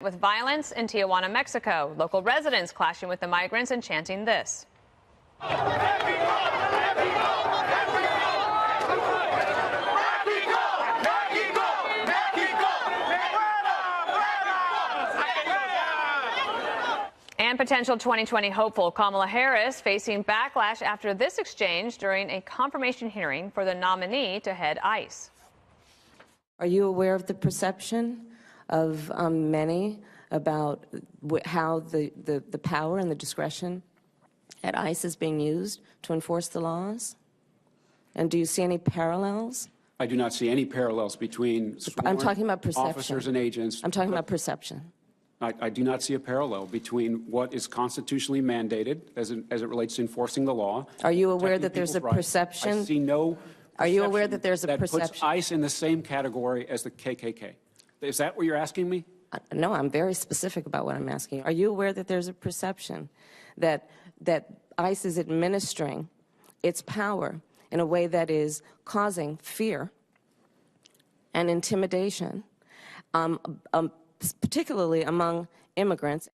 With violence in Tijuana, Mexico. Local residents clashing with the migrants and chanting this. And potential 2020 hopeful Kamala Harris facing backlash after this exchange during a confirmation hearing for the nominee to head ICE. Are you aware of the perception of many about how the power and the discretion at ICE is being used to enforce the laws? And do you see any parallels? I do not see any parallels between sworn I'm talking about perception. officers and agents. I'm talking about perception. I do not see a parallel between what is constitutionally mandated as it relates to enforcing the law. Are you aware that there's a perception? I see no. Are you aware that there's a perception that puts ICE in the same category as the KKK? Is that what you're asking me? No, I'm very specific about what I'm asking. Are you aware that there's a perception that ICE is administering its power in a way that is causing fear and intimidation, particularly among immigrants?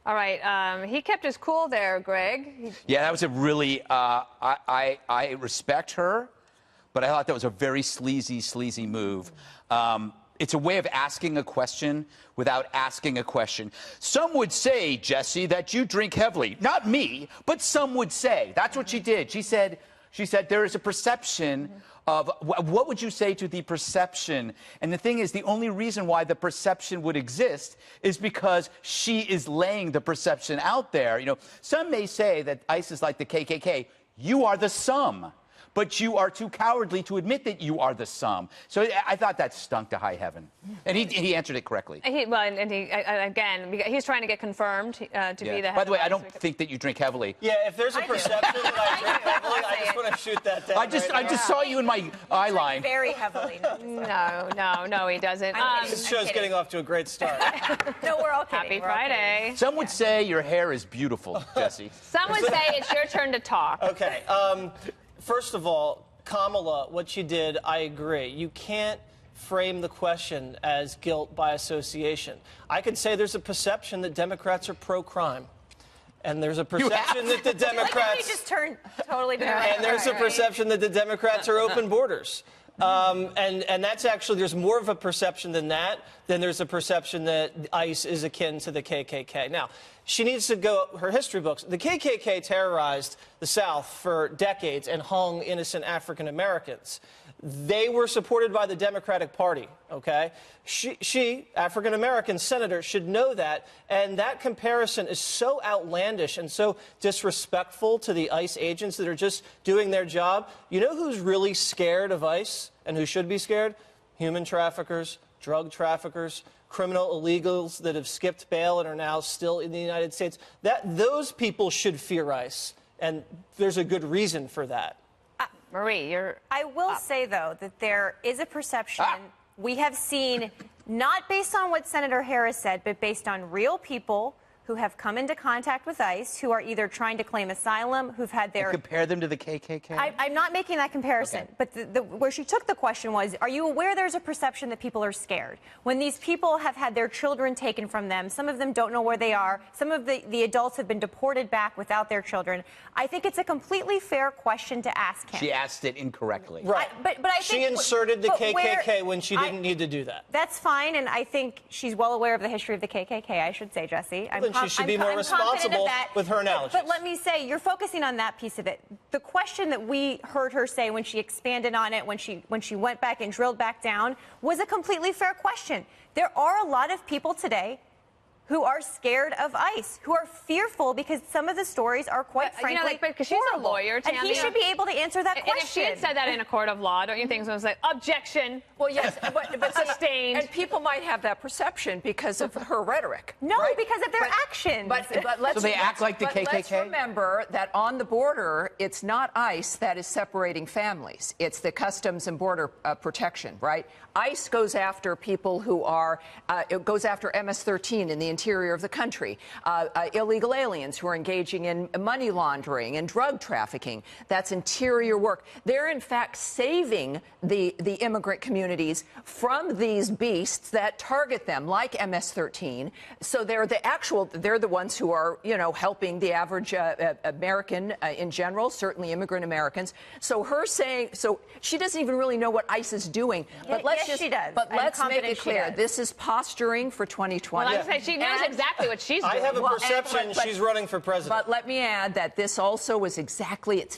All right. He kept his cool there, Greg. Yeah, that was a really, I respect her, but I thought that was a very sleazy move. It's a way of asking a question without asking a question. Some would say, Jesse, that you drink heavily. Not me, but some would say. That's what she did. She said there is a perception of, what would you say to the perception? And the thing is, the only reason why the perception would exist is because she is laying the perception out there. You know, some may say that ICE is like the KKK. You are the sum. But you are too cowardly to admit that you are the sum. So I thought that stunk to high heaven. And he answered it correctly. Again, he's trying to get confirmed to be the head. By the way, I don't think that you drink heavily. Yeah, if there's a perception that I drink heavily, I just want to shoot that down. I just saw you in my eye line. Very heavily. No, he doesn't. This show's getting off to a great start. No, we're all kidding. Happy Friday. Some would say your hair is beautiful, Jesse. Some would say it's your turn to talk. Okay. First of all, Kamala, what she did, I agree. You can't frame the question as guilt by association. I could say there's a perception that Democrats are pro-crime. And there's a perception that the Democrats... Like you just turned totally different. And there's a perception that the Democrats are open borders. And that's actually, there's more of a perception than that, than there's a perception that ICE is akin to the KKK. Now, she needs to go, her history books, the KKK terrorized the South for decades and hung innocent African Americans. They were supported by the Democratic Party, okay? She, African-American senator, should know that, and that comparison is so outlandish and so disrespectful to the ICE agents that are just doing their job. You know who's really scared of ICE and who should be scared? Human traffickers, drug traffickers, criminal illegals that have skipped bail and are now still in the United States. Those people should fear ICE, and there's a good reason for that. Marie, you're I will say, though, that there is a perception we have seen, not based on what Senator Harris said, but based on real people who have come into contact with ICE, who are either trying to claim asylum, who've had their... And compare them to the KKK? I'm not making that comparison, okay. But where she took the question was, are you aware there's a perception that people are scared? When these people have had their children taken from them, some of them don't know where they are, some of the adults have been deported back without their children. I think it's a completely fair question to ask him. She asked it incorrectly. Right. But I think... She inserted the KKK when she didn't need to do that. That's fine, and I think she's well aware of the history of the KKK, I should say, Jesse. She should be more responsible with her analogies. But let me say, you're focusing on that piece of it. The question that we heard her say when she expanded on it, when she went back and drilled back down, was a completely fair question. There are a lot of people today who are scared of ICE, who are fearful because some of the stories are quite frankly because she's a lawyer, Tammy, and he should be able to answer that question. And if she had said that in a court of law, don't you think someone was like, objection? Well, yes, but sustained. And people might have that perception because of her rhetoric. No, right? because of their actions. But let's, so they act like the KKK? Let's remember that on the border, it's not ICE that is separating families. It's the Customs and Border Protection, right? ICE goes after people who are, it goes after MS-13 in the interior of the country, illegal aliens who are engaging in money laundering and drug trafficking. That's interior work. They're, in fact, saving the immigrant communities from these beasts that target them, like MS-13. So they're the ones who are, helping the average American in general, certainly immigrant Americans. So she doesn't even really know what ICE is doing. But she does. But let's make it clear, this is posturing for 2020. Well, I was going to say, she knows exactly what she's doing. I have a perception she's running for president. But let me add that this also was it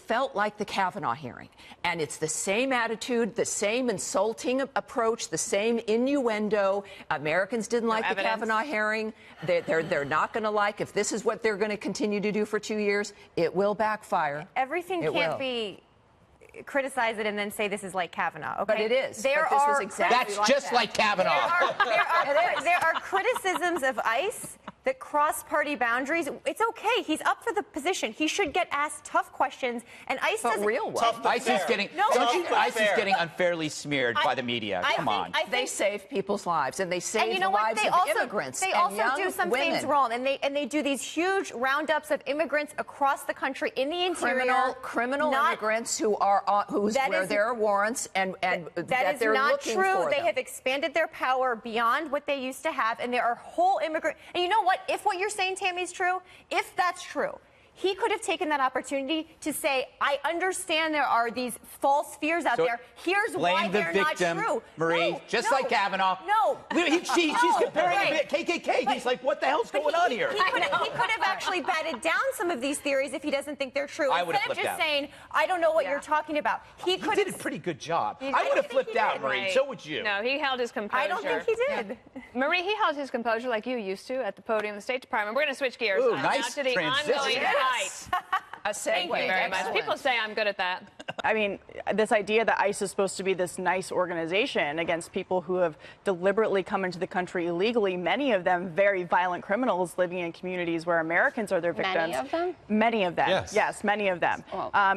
felt like the Kavanaugh hearing. And it's the same attitude, the same insulting approach, the same innuendo. Americans didn't like the Kavanaugh hearing. They're not going to like, if this is what they're going to continue to do for 2 years, it will backfire. Everything can't be criticize it and then say this is like Kavanaugh. Okay? But it is. That's just like Kavanaugh. There are criticisms of ICE that cross party boundaries. It's okay. He's up for the position. He should get asked tough questions. And ICE doesn't. Real ones. ICE is getting unfairly smeared by the media. Come on. They save people's lives, and they save the lives of immigrants. They also do some things wrong, and they do these huge roundups of immigrants across the country in the interior. Criminal immigrants where there are warrants and that they're looking for. That is not true. They them. have expanded their power beyond what they used to have, and there are whole immigrant. And you know what? If what you're saying, Tammy, is true, if that's true, he could have taken that opportunity to say, I understand there are these false fears out there. Here's why they're not true. Marie, like Kavanaugh. No. She's comparing it to KKK. He's like, what the hell's going on here? He could have actually batted down some of these theories if he doesn't think they're true. Instead of just saying, I don't know what you're talking about. He did a pretty good job. I would have flipped out, Marie. So would you. No, he held his composure. I don't think he did. Marie, he held his composure like you used to at the podium of the State Department. We're going to switch gears now to the ongoing fight. A segue. Thank you very much. People say I'm good at that. I mean, this idea that ICE is supposed to be this nice organization against people who have deliberately come into the country illegally, many of them very violent criminals living in communities where Americans are their victims. Many of them? Many of them. Yes, many of them.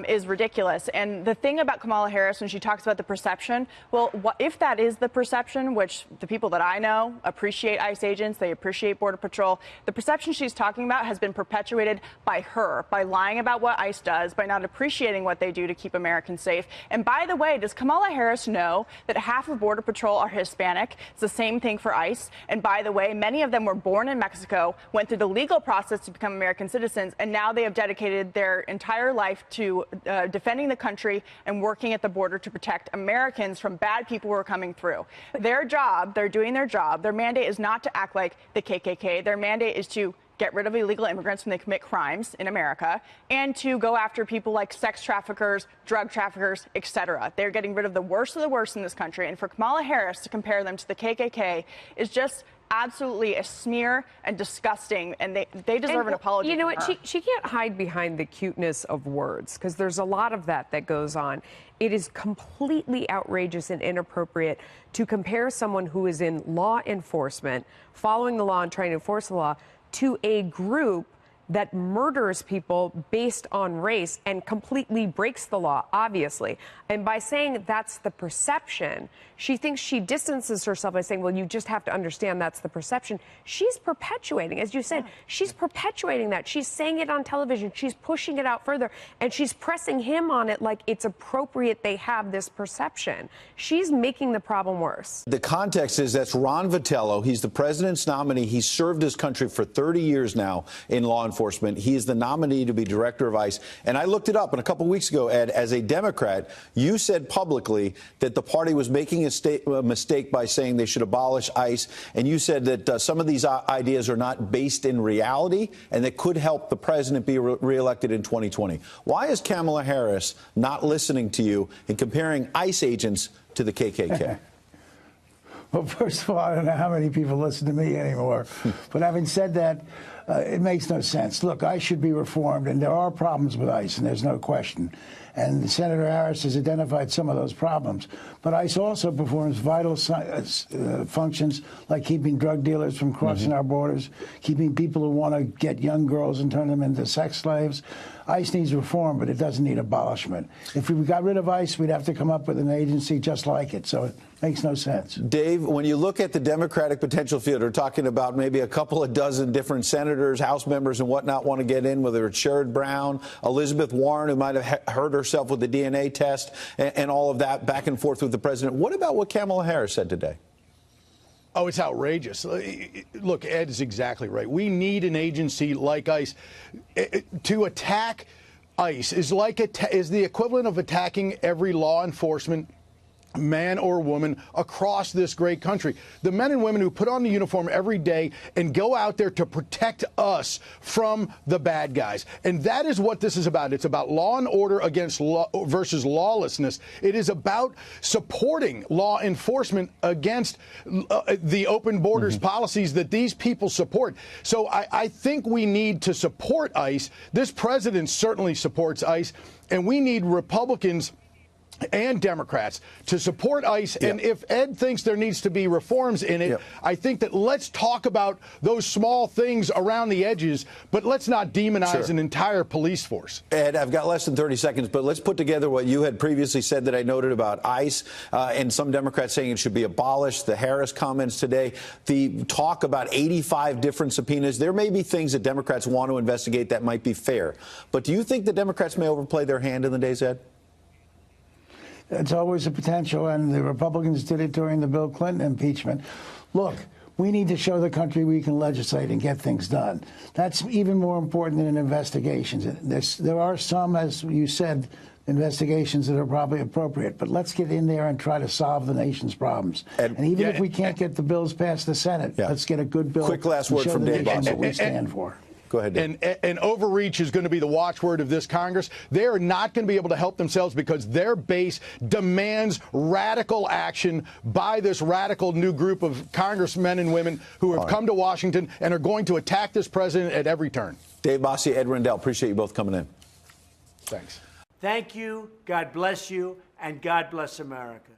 Is ridiculous. And the thing about Kamala Harris, when she talks about the perception, well, if that is the perception, which the people that I know appreciate ICE agents, they appreciate Border Patrol, the perception she's talking about has been perpetuated by her, by lying about what ICE does, by not appreciating what they do to keep Americans safe. And by the way, does Kamala Harris know that half of Border Patrol are Hispanic? It's the same thing for ICE. And by the way, many of them were born in Mexico, went through the legal process to become American citizens, and now they have dedicated their entire life to defending the country and working at the border to protect Americans from bad people who are coming through. Their job, they're doing their job. Their mandate is not to act like the KKK. Their mandate is to get rid of illegal immigrants when they commit crimes in America, and to go after people like sex traffickers, drug traffickers, etc. They're getting rid of the worst in this country. And for Kamala Harris to compare them to the KKK is just absolutely a smear and disgusting, and they deserve an apology. You know what? She can't hide behind the cuteness of words, because there's a lot of that goes on. It is completely outrageous and inappropriate to compare someone who is in law enforcement, following the law and trying to enforce the law, to a group that murders people based on race and completely breaks the law, obviously. And by saying that's the perception, she thinks she distances herself by saying, well, you just have to understand that's the perception. She's perpetuating, as you said, she's perpetuating that. She's saying it on television. She's pushing it out further, and she's pressing him on it like it's appropriate they have this perception. She's making the problem worse. The context is that's Ron Vitiello. He's the president's nominee. He's served his country for 30 years now in law enforcement. He is the nominee to be director of ICE. And I looked it up, and a couple weeks ago, Ed, as a Democrat, you said publicly that the party was making a mistake by saying they should abolish ICE. And you said that some of these ideas are not based in reality and that could help the president be reelected in 2020. Why is Kamala Harris not listening to you and comparing ICE agents to the KKK? Well, first of all, I don't know how many people listen to me anymore. But having said that, it makes no sense. Look, ICE should be reformed, and there are problems with ICE, and there's no question. And Senator Harris has identified some of those problems. But ICE also performs vital functions like keeping drug dealers from crossing our borders, keeping people who want to get young girls and turn them into sex slaves. ICE needs reform, but it doesn't need abolishment. If we got rid of ICE, we'd have to come up with an agency just like it. So it makes no sense. Dave, when you look at the Democratic potential field, we're talking about maybe a couple of dozen different senators, House members and whatnot want to get in, whether it's Sherrod Brown, Elizabeth Warren, who might have hurt herself with the DNA test, and all of that back and forth with the president. What about what Kamala Harris said today? Oh, it's outrageous. Look, Ed is exactly right. We need an agency like ICE. To attack ICE is the equivalent of attacking every law enforcement man or woman across this great country. The men and women who put on the uniform every day and go out there to protect us from the bad guys. And that is what this is about. It's about law and order versus lawlessness. It is about supporting law enforcement against the open borders policies that these people support. So I think we need to support ICE. This president certainly supports ICE, and we need Republicans and Democrats to support ICE. Yeah. And if Ed thinks there needs to be reforms in it, I think that let's talk about those small things around the edges, but let's not demonize an entire police force. Ed, I've got less than 30 seconds, but let's put together what you had previously said that I noted about ICE and some Democrats saying it should be abolished, the Harris comments today, the talk about 85 different subpoenas. There may be things that Democrats want to investigate that might be fair. But do you think the Democrats may overplay their hand in the days ahead? It's always a potential, and the Republicans did it during the Bill Clinton impeachment. Look, we need to show the country we can legislate and get things done. That's even more important than investigations. There are some, as you said, investigations that are probably appropriate, but let's get in there and try to solve the nation's problems. And even if we can't get the bills past the Senate, let's get a good bill. Quick last word from Dave Bossie. What we stand for. Go ahead, Dave. And overreach is going to be the watchword of this Congress. They are not going to be able to help themselves because their base demands radical action by this radical new group of congressmen and women who have come to Washington and are going to attack this president at every turn. Dave Bossie, Ed Rendell, appreciate you both coming in. Thanks. Thank you. God bless you. And God bless America.